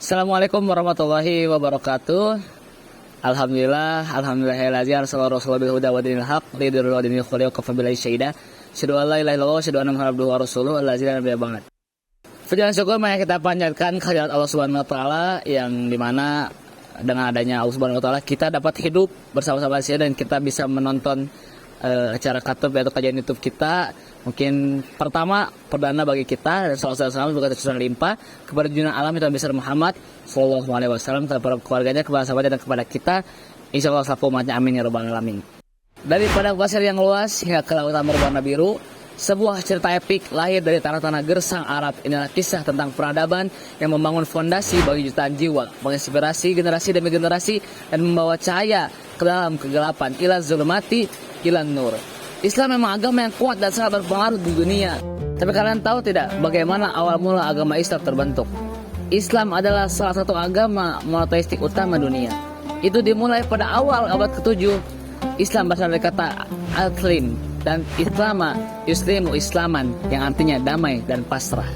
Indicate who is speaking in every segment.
Speaker 1: Assalamualaikum warahmatullahi wabarakatuh. Alhamdulillahirabbil alamin. Sallallahu alaihi huda wa dinil haq lidul wa dinil khaliq kafabillahi syahida. Asyhadu an la ilaha illallah wa asyhadu anna muhammadan abduhu wa rasuluhu allazina nabiyya ba'd. Pujian syukur mari kita panjatkan kehadirat Allah Subhanahu wa taala yang dimana dengan adanya Allah Subhanahu wa taala kita dapat hidup bersama-sama dan kita bisa menonton acara katub yaitu kajian YouTube kita. Mungkin pertama perdana bagi kita dan salam juga tercurah limpah kepada junjungan alam itu besar Muhammad sallallahu alaihi wasallam, kepada keluarganya, kepada sahabatnya dan kepada kita, insyaallah selalu umatnya, amin ya rabbal alamin. Daripada pasir yang luas hingga ke lautan berwarna biru, sebuah cerita epik lahir dari tanah-tanah gersang Arab. Inilah kisah tentang peradaban yang membangun fondasi bagi jutaan jiwa, menginspirasi generasi demi generasi dan membawa cahaya ke dalam kegelapan, ila zulumati ila nur. Islam memang agama yang kuat dan sangat berpengaruh di dunia. Tapi kalian tahu tidak bagaimana awal mula agama Islam terbentuk? Islam adalah salah satu agama monoteistik utama dunia. Itu dimulai pada awal abad ke-7. Islam berasal dari kata al-Islim dan Islama yuslimu islaman yang artinya damai dan pasrah.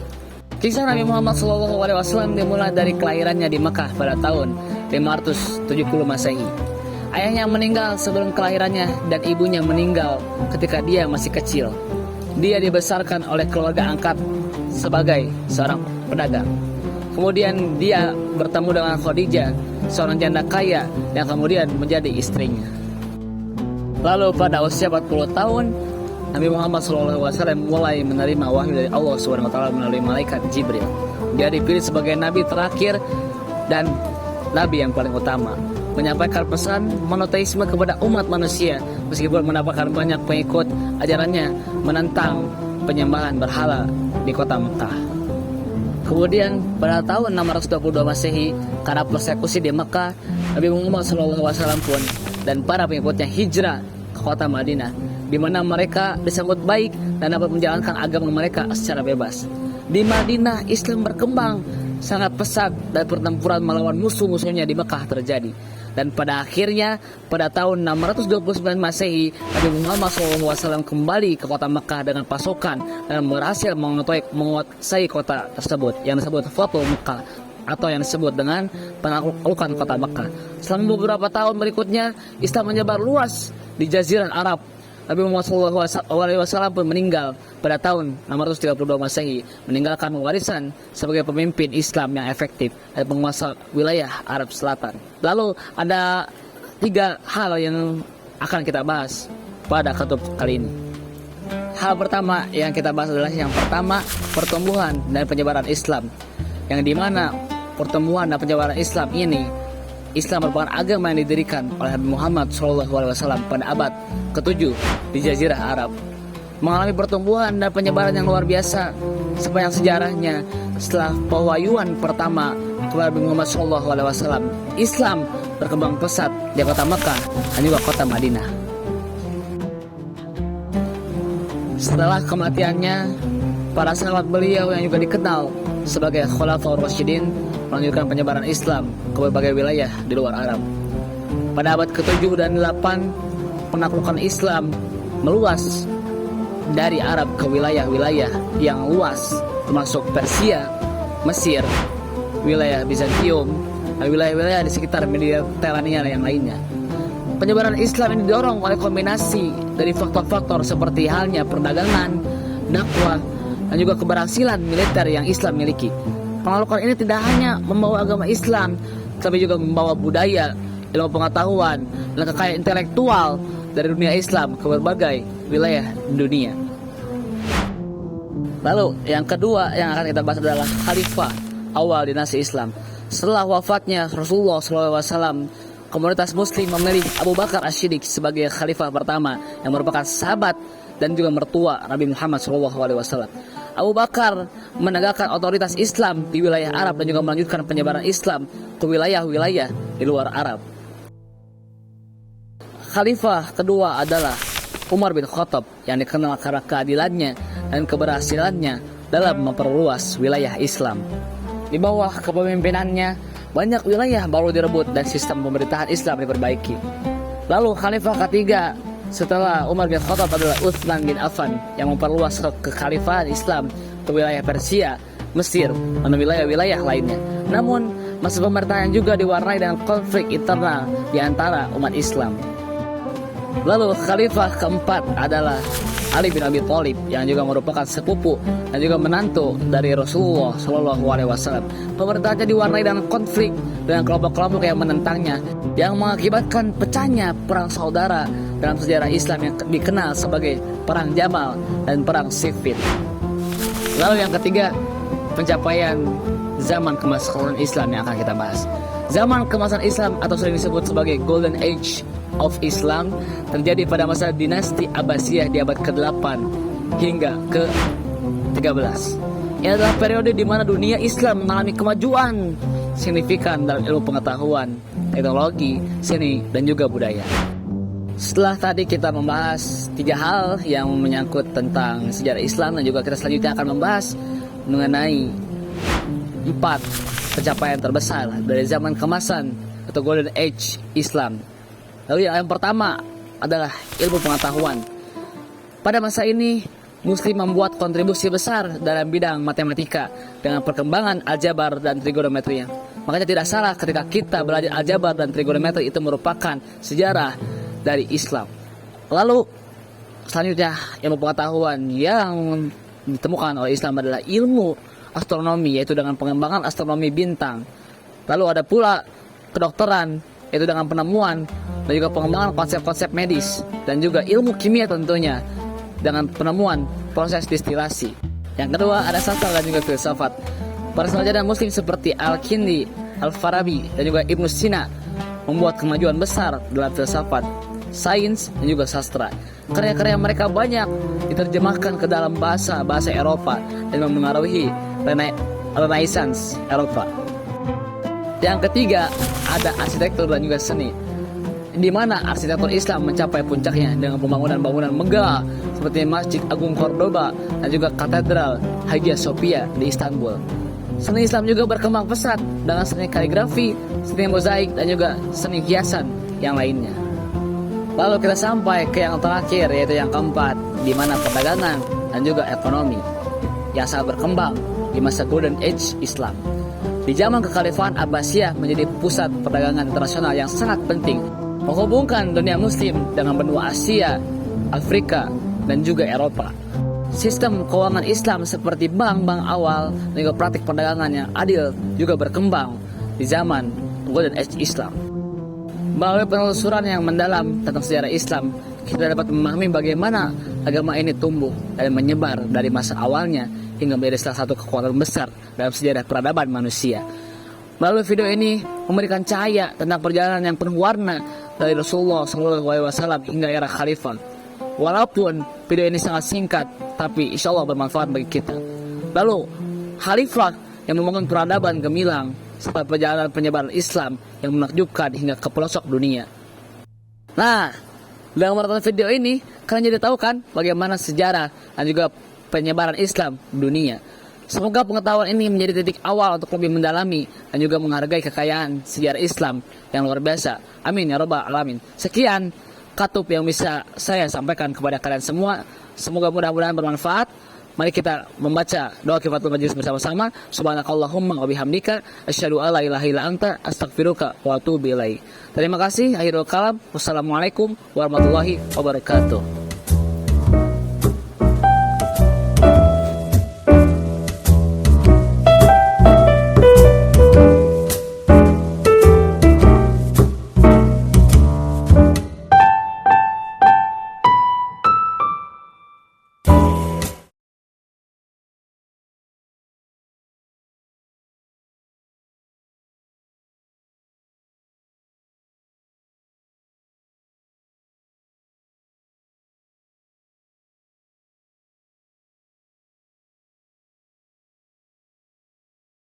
Speaker 1: Kisah Nabi Muhammad SAW dimulai dari kelahirannya di Mekah pada tahun 570 Masehi. Ayahnya meninggal sebelum kelahirannya dan ibunya meninggal ketika dia masih kecil. Dia dibesarkan oleh keluarga angkat sebagai seorang pedagang. Kemudian dia bertemu dengan Khadijah, seorang janda kaya yang kemudian menjadi istrinya. Lalu pada usia 40 tahun, Nabi Muhammad SAW mulai menerima wahyu dari Allah SWT melalui malaikat Jibril. Dia dipilih sebagai nabi terakhir dan nabi yang paling utama, menyampaikan pesan monoteisme kepada umat manusia meskipun mendapatkan banyak pengikut. Ajarannya menentang penyembahan berhala di kota Mekah. Kemudian pada tahun 622 Masehi, karena persekusi di Mekah, Nabi Muhammad SAW pun dan para pengikutnya hijrah ke kota Madinah, di mana mereka disambut baik dan dapat menjalankan agama mereka secara bebas. Di Madinah Islam berkembang sangat pesat dan pertempuran melawan musuh-musuhnya di Mekah terjadi. Dan pada akhirnya pada tahun 629 Masehi, Nabi Muhammad SAW kembali ke kota Mekah dengan pasukan dan berhasil menguasai kota tersebut yang disebut Fathul Mekah atau yang disebut dengan penaklukan kota Mekah. Selama beberapa tahun berikutnya, Islam menyebar luas di Jazirah Arab. Nabi Muhammad SAW pun meninggal pada tahun 632 Masehi, meninggalkan warisan sebagai pemimpin Islam yang efektif dan penguasa wilayah Arab Selatan. Lalu ada 3 hal yang akan kita bahas pada katub kali ini. Hal pertama yang kita bahas adalah yang pertama, pertumbuhan dan penyebaran Islam, yang dimana pertumbuhan dan penyebaran Islam ini, Islam merupakan agama yang didirikan oleh Nabi Muhammad SAW pada abad ke-7 di Jazirah Arab, mengalami pertumbuhan dan penyebaran yang luar biasa sepanjang sejarahnya. Setelah pewahyuan pertama kepada Nabi Muhammad SAW, Islam berkembang pesat di kota Mekah dan juga kota Madinah. Setelah kematiannya, para sahabat beliau yang juga dikenal sebagai Khulafaur Rasyidin melanjutkan penyebaran Islam ke berbagai wilayah di luar Arab. Pada abad ke-7 dan 8, penaklukan Islam meluas dari Arab ke wilayah-wilayah yang luas, termasuk Persia, Mesir, wilayah Bizantium, dan wilayah-wilayah di sekitar Mediterania yang lainnya. Penyebaran Islam ini didorong oleh kombinasi dari faktor-faktor seperti halnya perdagangan, dakwah, dan juga keberhasilan militer yang Islam miliki. Penaklukan ini tidak hanya membawa agama Islam, tapi juga membawa budaya, ilmu pengetahuan, dan kekayaan intelektual dari dunia Islam ke berbagai wilayah dunia. Lalu yang kedua yang akan kita bahas adalah khalifah awal dinasti Islam. Setelah wafatnya Rasulullah SAW, komunitas muslim memilih Abu Bakar As-Siddiq sebagai khalifah pertama yang merupakan sahabat dan juga mertua Nabi Muhammad SAW. Abu Bakar menegakkan otoritas Islam di wilayah Arab dan juga melanjutkan penyebaran Islam ke wilayah-wilayah di luar Arab. Khalifah kedua adalah Umar bin Khattab yang dikenal karena keadilannya dan keberhasilannya dalam memperluas wilayah Islam. Di bawah kepemimpinannya, banyak wilayah baru direbut dan sistem pemerintahan Islam diperbaiki. Lalu khalifah ketiga setelah Umar bin Khattab adalah Utsman bin Affan yang memperluas kekhalifahan Islam ke wilayah Persia, Mesir, dan wilayah-wilayah lainnya. Namun masa pemerintahan juga diwarnai dengan konflik internal di antara umat Islam. Lalu khalifah keempat adalah Ali bin Abi Thalib yang juga merupakan sepupu dan juga menantu dari Rasulullah Shallallahu Alaihi Wasallam. Pemerintahannya diwarnai dengan konflik dengan kelompok-kelompok yang menentangnya, yang mengakibatkan pecahnya perang saudara dalam sejarah Islam yang dikenal sebagai perang Jamal dan perang Siffin. Lalu yang ketiga, pencapaian zaman kemasan Islam yang akan kita bahas. Zaman kemasan Islam atau sering disebut sebagai Golden Age of Islam terjadi pada masa dinasti Abbasiyah di abad ke-8 hingga ke-13. Ini adalah periode di mana dunia Islam mengalami kemajuan signifikan dalam ilmu pengetahuan, teknologi, seni, dan juga budaya. Setelah tadi kita membahas 3 hal yang menyangkut tentang sejarah Islam, dan juga kita selanjutnya akan membahas mengenai 4 pencapaian terbesar dari zaman kemasan atau Golden Age Islam. Lalu yang pertama adalah ilmu pengetahuan. Pada masa ini, Muslim membuat kontribusi besar dalam bidang matematika dengan perkembangan aljabar dan trigonometri. Makanya tidak salah ketika kita belajar aljabar dan trigonometri, itu merupakan sejarah dari Islam. Lalu selanjutnya ilmu pengetahuan yang ditemukan oleh Islam adalah ilmu astronomi, yaitu dengan pengembangan astronomi bintang. Lalu ada pula kedokteran, yaitu dengan penemuan dan juga pengembangan konsep-konsep medis, dan juga ilmu kimia tentunya dengan penemuan proses distilasi. Yang kedua ada sastra dan juga filsafat. Para sarjana Muslim seperti Al-Kindi, Al-Farabi, dan juga Ibnu Sina membuat kemajuan besar dalam filsafat, sains, dan juga sastra. Karya-karya mereka banyak diterjemahkan ke dalam bahasa Eropa dan mempengaruhi Renaissance Eropa. Yang ketiga ada arsitektur dan juga seni, di mana arsitektur Islam mencapai puncaknya dengan pembangunan-bangunan megah seperti Masjid Agung Cordoba dan juga Katedral Hagia Sophia di Istanbul. Seni Islam juga berkembang pesat dengan seni kaligrafi, seni mozaik, dan juga seni hiasan yang lainnya. Lalu kita sampai ke yang terakhir, yaitu yang keempat, di mana perdagangan dan juga ekonomi yang sangat berkembang di masa Golden Age Islam. Di zaman kekhalifahan Abbasiyah menjadi pusat perdagangan internasional yang sangat penting, menghubungkan dunia Muslim dengan benua Asia, Afrika, dan juga Eropa. Sistem keuangan Islam seperti bank-bank awal dan juga praktik perdagangan yang adil juga berkembang di zaman Golden Age Islam. Melalui penelusuran yang mendalam tentang sejarah Islam, kita dapat memahami bagaimana agama ini tumbuh dan menyebar dari masa awalnya hingga menjadi salah satu kekuatan besar dalam sejarah peradaban manusia. Melalui video ini memberikan cahaya tentang perjalanan yang penuh warna dari Rasulullah SAW hingga era Khalifah. Walaupun video ini sangat singkat, tapi insya Allah bermanfaat bagi kita. Lalu Khalifah yang membangun peradaban gemilang serta perjalanan penyebaran Islam yang menakjubkan hingga ke pelosok dunia. Nah, dengan menonton video ini, kalian jadi tahu kan bagaimana sejarah dan juga penyebaran Islam di dunia. Semoga pengetahuan ini menjadi titik awal untuk lebih mendalami dan juga menghargai kekayaan sejarah Islam yang luar biasa. Amin ya rabbal alamin. Sekian katub yang bisa saya sampaikan kepada kalian semua. Semoga mudah-mudahan bermanfaat. Mari kita membaca doa kifaratul majlis bersama-sama. Subhanakallahumma wa bihamdika asyhadu an la ilaha illa anta astaghfiruka wa atubu ilaik. Terima kasih. Akhirul kalam. Wassalamualaikum warahmatullahi wabarakatuh.